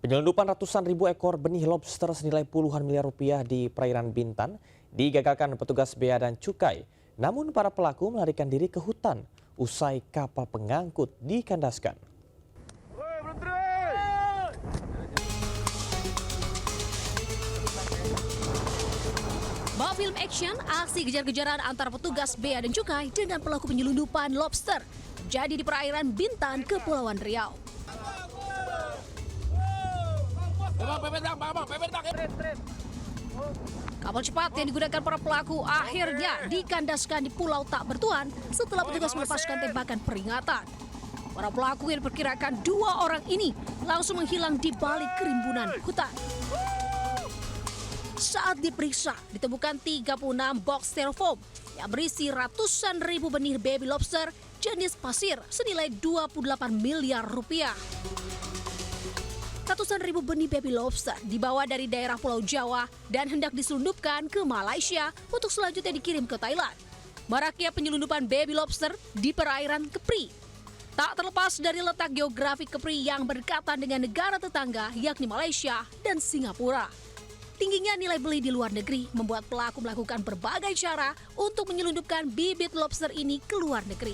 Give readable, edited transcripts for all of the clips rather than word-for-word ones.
Penyelundupan ratusan ribu ekor benih lobster senilai puluhan miliar rupiah di perairan Bintan digagalkan petugas Bea dan Cukai. Namun para pelaku melarikan diri ke hutan usai kapal pengangkut dikandaskan. Bawa film action, aksi kejar-kejaran antara petugas Bea dan Cukai dengan pelaku penyelundupan lobster terjadi di perairan Bintan, Kepulauan Riau. Kapal cepat yang digunakan para pelaku akhirnya dikandaskan di pulau tak bertuan setelah petugas melepaskan tembakan peringatan. Para pelaku yang diperkirakan 2 orang ini langsung menghilang di balik kerimbunan hutan. Saat diperiksa, ditemukan 36 box styrofoam yang berisi ratusan ribu benih baby lobster jenis pasir senilai 28 miliar rupiah. Ratusan ribu benih baby lobster dibawa dari daerah Pulau Jawa dan hendak diselundupkan ke Malaysia untuk selanjutnya dikirim ke Thailand. Maraknya penyelundupan baby lobster di perairan Kepri tak terlepas dari letak geografi Kepri yang berdekatan dengan negara tetangga yakni Malaysia dan Singapura. Tingginya nilai beli di luar negeri membuat pelaku melakukan berbagai cara untuk menyelundupkan bibit lobster ini ke luar negeri.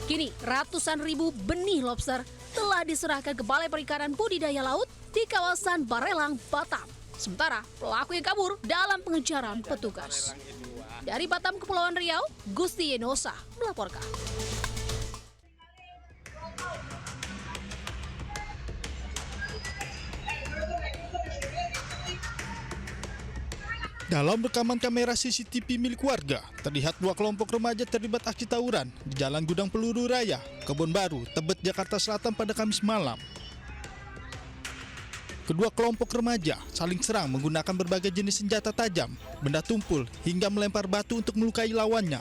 Kini ratusan ribu benih lobster telah diserahkan ke Balai Perikanan Budidaya Laut di kawasan Barelang, Batam. Sementara pelaku yang kabur dalam pengejaran petugas. Dari Batam, Kepulauan Riau, Gusti Yenosa melaporkan. Dalam rekaman kamera CCTV milik warga, terlihat 2 kelompok remaja terlibat aksi tawuran di Jalan Gudang Peluru Raya, Kebon Baru, Tebet, Jakarta Selatan pada Kamis malam. Kedua kelompok remaja saling serang menggunakan berbagai jenis senjata tajam, benda tumpul, hingga melempar batu untuk melukai lawannya.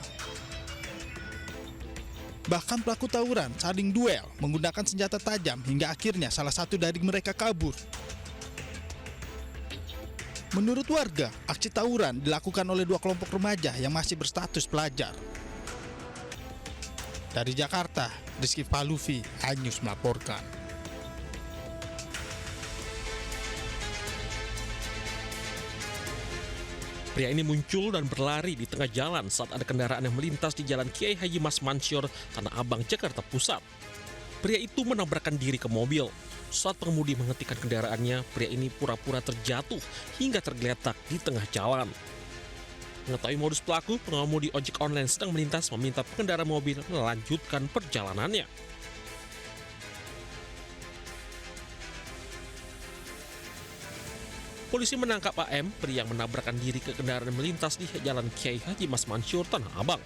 Bahkan pelaku tawuran saling duel menggunakan senjata tajam hingga akhirnya salah satu dari mereka kabur. Menurut warga, aksi tawuran dilakukan oleh 2 kelompok remaja yang masih berstatus pelajar. Dari Jakarta, Rizky Paluvi, iNews melaporkan. Pria ini muncul dan berlari di tengah jalan saat ada kendaraan yang melintas di Jalan Kiai Haji Mas Mansur, Tanah Abang, Jakarta Pusat. Pria itu menabrakkan diri ke mobil. Saat pengemudi menghentikan kendaraannya, pria ini pura-pura terjatuh hingga tergeletak di tengah jalan. Mengetahui modus pelaku, pengemudi ojek online sedang melintas meminta pengendara mobil melanjutkan perjalanannya. Polisi menangkap AM, pria yang menabrakkan diri ke kendaraan melintas di Jalan Kiai Haji Mas Mansur, Tanah Abang.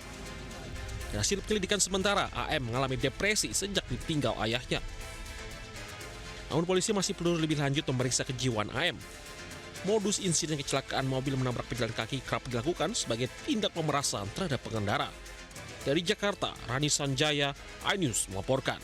Dari hasil penyelidikan sementara, AM mengalami depresi sejak ditinggal ayahnya. Namun polisi masih perlu lebih lanjut memeriksa kejiwaan AM. Modus insiden kecelakaan mobil menabrak pejalan kaki kerap dilakukan sebagai tindak pemerasan terhadap pengendara. Dari Jakarta, Rani Sanjaya, iNews melaporkan.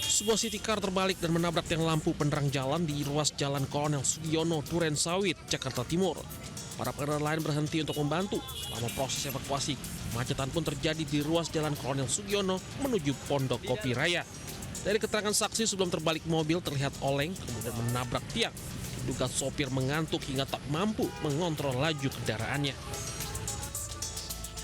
Sebuah city car terbalik dan menabrak tiang lampu penerang jalan di ruas Jalan Kolonel Sugiono, Duren Sawit, Jakarta Timur. Para pengendara lain berhenti untuk membantu. Selama proses evakuasi, kemacetan pun terjadi di ruas Jalan Kolonel Sugiono menuju Pondok Kopi Raya. Dari keterangan saksi, sebelum terbalik mobil terlihat oleng kemudian menabrak tiang. Diduga sopir mengantuk hingga tak mampu mengontrol laju kendaraannya.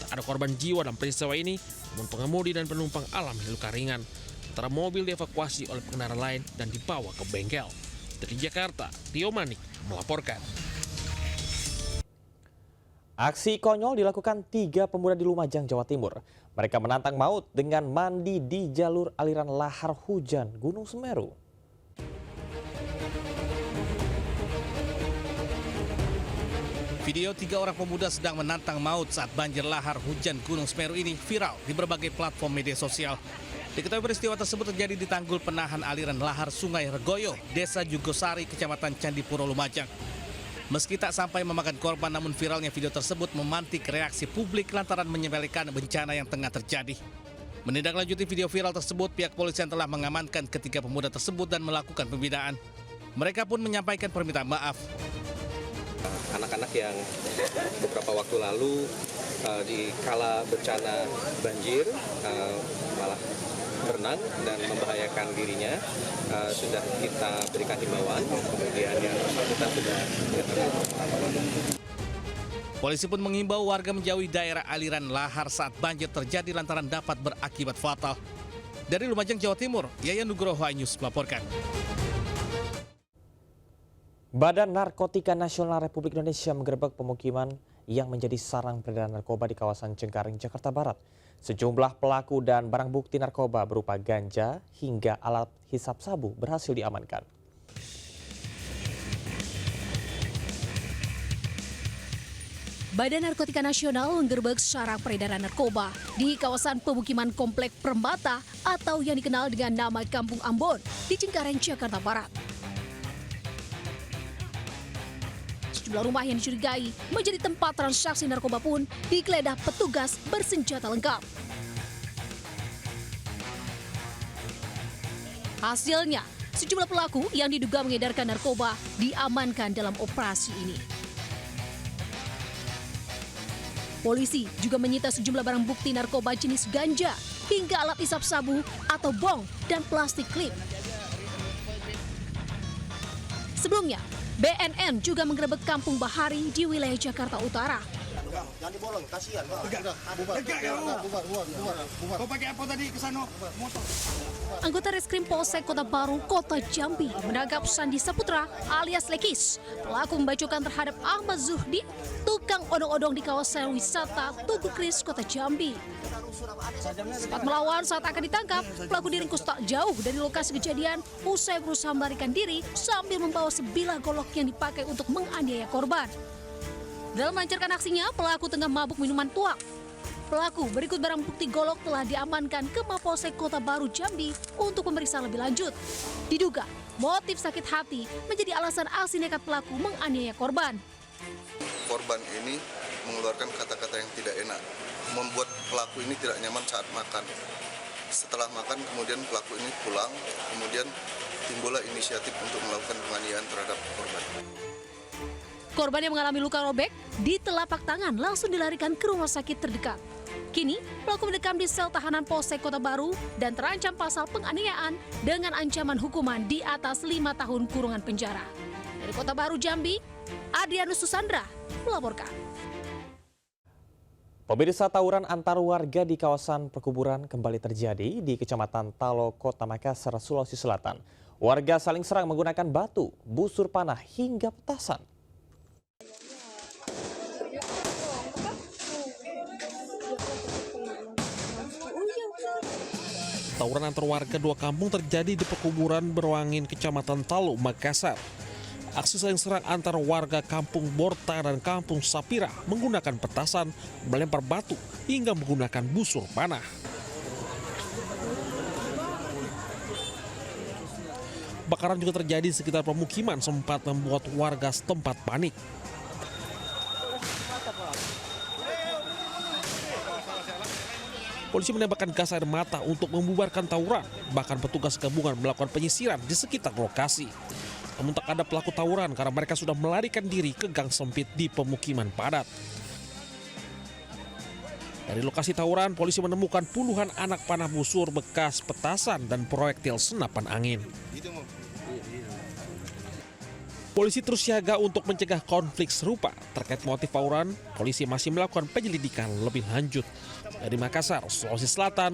Tak ada korban jiwa dalam peristiwa ini, namun pengemudi dan penumpang alami luka ringan. Sementara mobil dievakuasi oleh pengendara lain dan dibawa ke bengkel. Dari Jakarta, Rio Manik melaporkan. Aksi konyol dilakukan 3 pemuda di Lumajang, Jawa Timur. Mereka menantang maut dengan mandi di jalur aliran lahar hujan Gunung Semeru. Video 3 orang pemuda sedang menantang maut saat banjir lahar hujan Gunung Semeru ini viral di berbagai platform media sosial. Diketahui peristiwa tersebut terjadi di tanggul penahan aliran lahar Sungai Regoyo, Desa Jugosari, Kecamatan Candipuro, Lumajang. Meski tak sampai memakan korban, namun viralnya video tersebut memantik reaksi publik lantaran menyepelekan bencana yang tengah terjadi. Menindaklanjuti video viral tersebut, pihak polisian telah mengamankan ketiga pemuda tersebut dan melakukan pembinaan. Mereka pun menyampaikan permintaan maaf. Anak-anak yang beberapa waktu lalu di kala bencana banjir malah berenang dan membahayakan dirinya, sudah kita berikan himbauan, kemudian yang bersangkutan sudah dinyatakan aman. Polisi pun mengimbau warga menjauhi daerah aliran lahar saat banjir terjadi lantaran dapat berakibat fatal. Dari Lumajang, Jawa Timur, Yayan Nugroho News melaporkan. Badan Narkotika Nasional Republik Indonesia menggerebek pemukiman yang menjadi sarang peredaran narkoba di kawasan Cengkareng, Jakarta Barat. Sejumlah pelaku dan barang bukti narkoba berupa ganja hingga alat hisap sabu berhasil diamankan. Badan Narkotika Nasional menggerebek sarang peredaran narkoba di kawasan pemukiman Komplek Permata atau yang dikenal dengan nama Kampung Ambon di Cengkareng, Jakarta Barat. Sejumlah rumah yang dicurigai menjadi tempat transaksi narkoba pun digeledah petugas bersenjata lengkap. Hasilnya, sejumlah pelaku yang diduga mengedarkan narkoba diamankan dalam operasi ini. Polisi juga menyita sejumlah barang bukti narkoba jenis ganja hingga alat isap sabu atau bong dan plastik klip. Sebelumnya, BNN juga menggerebek Kampung Bahari di wilayah Jakarta Utara. Jangan dibolong, kasihan. Kau pakai apa tadi ke sana? Anggota Reskrim Polsek Kota Baru, Kota Jambi menangkap Sandi Saputra alias Lekis, pelaku membacokan terhadap Ahmad Zuhdi, tukang odong-odong di kawasan wisata Tugu Kris, Kota Jambi. Sempat melawan saat akan ditangkap, pelaku diringkus tak jauh dari lokasi kejadian usai berusaha melarikan diri sambil membawa sebilah golok yang dipakai untuk menganiaya korban. Dalam melancarkan aksinya, pelaku tengah mabuk minuman tuak. Pelaku berikut barang bukti golok telah diamankan ke Mapolsek Kota Baru Jambi untuk pemeriksaan lebih lanjut. Diduga motif sakit hati menjadi alasan aksi nekat pelaku menganiaya korban. Korban ini mengeluarkan kata-kata yang tidak enak, membuat pelaku ini tidak nyaman saat makan. Setelah makan, kemudian pelaku ini pulang, kemudian timbullah inisiatif untuk melakukan penganiayaan terhadap korban. Korban yang mengalami luka robek di telapak tangan langsung dilarikan ke rumah sakit terdekat. Kini, pelaku mendekam di sel tahanan Polsek Kota Baru dan terancam pasal penganiayaan dengan ancaman hukuman di atas 5 tahun kurungan penjara. Dari Kota Baru Jambi, Adrianus Susandra melaporkan. Pemirsa, tawuran antar warga di kawasan perkuburan kembali terjadi di Kecamatan Talo, Kota Makassar, Sulawesi Selatan. Warga saling serang menggunakan batu, busur panah hingga petasan. Tawuran antar warga dua kampung terjadi di perkuburan Berwangin, Kecamatan Talo, Makassar. Aksi saling serang antar warga Kampung Borta dan Kampung Sapira menggunakan petasan, melempar batu, hingga menggunakan busur panah. Bakaran juga terjadi di sekitar pemukiman, sempat membuat warga setempat panik. Polisi menembakkan gas air mata untuk membubarkan tawuran. Bahkan petugas gabungan melakukan penyisiran di sekitar lokasi. Namun tak ada pelaku tawuran karena mereka sudah melarikan diri ke gang sempit di pemukiman padat. Dari lokasi tawuran, polisi menemukan puluhan anak panah busur bekas petasan dan proyektil senapan angin. Polisi terus siaga untuk mencegah konflik serupa. Terkait motif tawuran, polisi masih melakukan penyelidikan lebih lanjut. Dari Makassar, Sulawesi Selatan,